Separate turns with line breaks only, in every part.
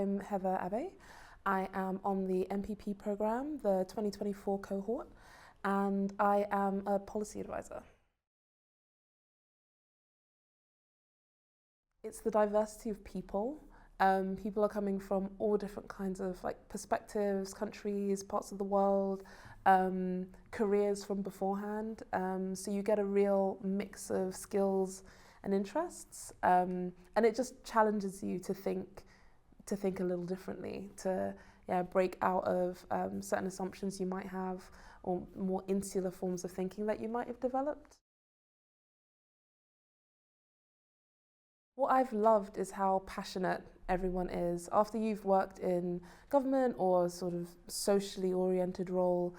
I'm Heather Abbey. I am on the MPP programme, the 2024 cohort, and I am a policy advisor. It's the diversity of people. People are coming from all different kinds of perspectives, countries, parts of the world, careers from beforehand. So you get a real mix of skills and interests, and it just challenges you to think a little differently, to break out of certain assumptions you might have, or more insular forms of thinking that you might have developed. What I've loved is how passionate everyone is. After you've worked in government or sort of socially oriented role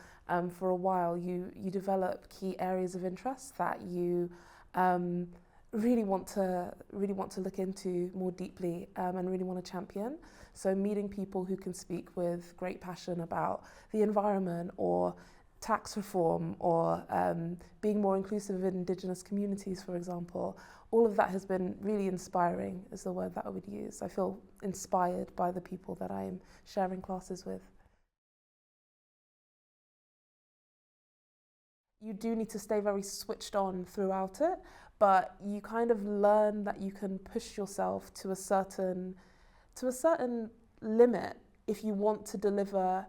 for a while, you develop key areas of interest that you really want to look into more deeply and really want to champion. So meeting people who can speak with great passion about the environment or tax reform or being more inclusive in Indigenous communities, for example, all of that has been really inspiring, is the word that I would use. I feel inspired by the people that I'm sharing classes with. You do need to stay very switched on throughout it, but you kind of learn that you can push yourself to a certain limit if you want to deliver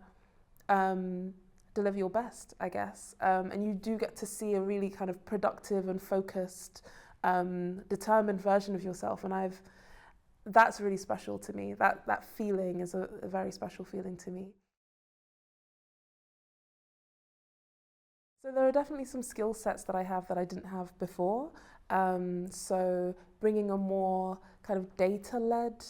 your best, I guess. And you do get to see a really kind of productive and focused, determined version of yourself. And that's really special to me. That feeling is a very special feeling to me. So there are definitely some skill sets that I have that I didn't have before. So bringing a more kind of data-led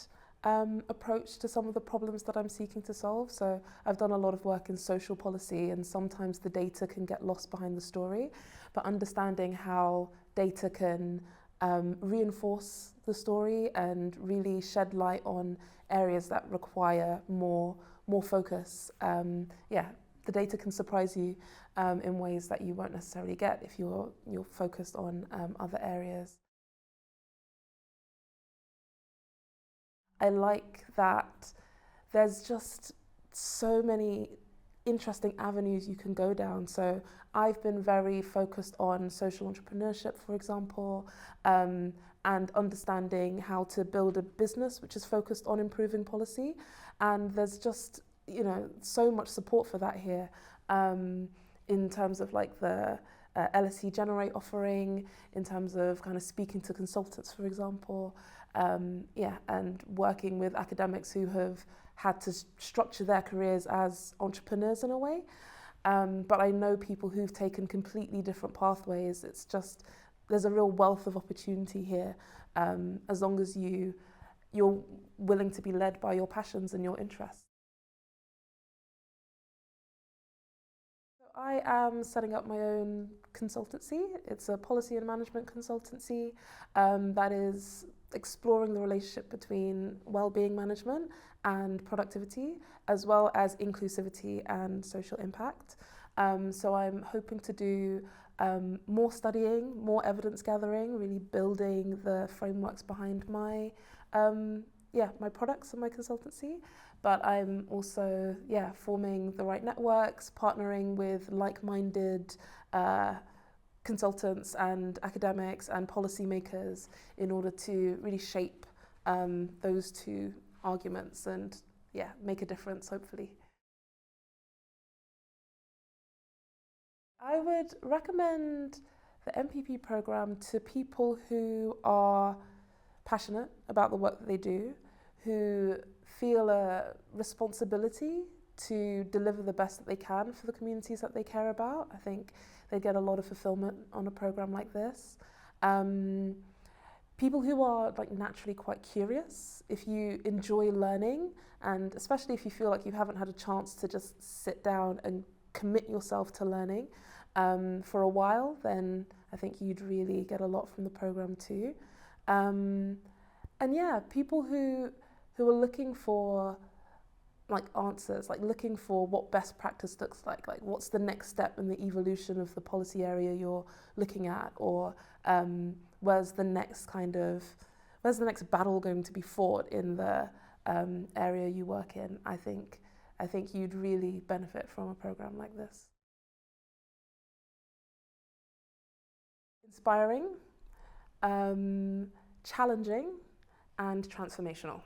approach to some of the problems that I'm seeking to solve. So I've done a lot of work in social policy, and sometimes the data can get lost behind the story, but understanding how data can reinforce the story and really shed light on areas that require more focus. The data can surprise you in ways that you won't necessarily get if you're focused on other areas. I like that there's just so many interesting avenues you can go down. So I've been very focused on social entrepreneurship, for example, and understanding how to build a business which is focused on improving policy. And there's just, so much support for that here, in terms of the LSE Generate offering, in terms of kind of speaking to consultants, for example, and working with academics who have had to structure their careers as entrepreneurs in a way. But I know people who've taken completely different pathways. It's just, there's a real wealth of opportunity here, as long as you're willing to be led by your passions and your interests. I am setting up my own consultancy. It's a policy and management consultancy that is exploring the relationship between well-being management and productivity, as well as inclusivity and social impact. So I'm hoping to do more studying, more evidence gathering, really building the frameworks behind my my products and my consultancy. But I'm also forming the right networks, partnering with like-minded consultants and academics and policymakers in order to really shape those two arguments and make a difference, hopefully. I would recommend the MPP programme to people who are passionate about the work that they do, who feel a responsibility to deliver the best that they can for the communities that they care about. I think they get a lot of fulfillment on a programme like this. People who are naturally quite curious, if you enjoy learning, and especially if you feel like you haven't had a chance to just sit down and commit yourself to learning for a while, then I think you'd really get a lot from the programme too. And people who are looking for answers, looking for what best practice looks like what's the next step in the evolution of the policy area you're looking at, or where's the next battle going to be fought in the area you work in, I think you'd really benefit from a program like this. Inspiring, challenging, and transformational.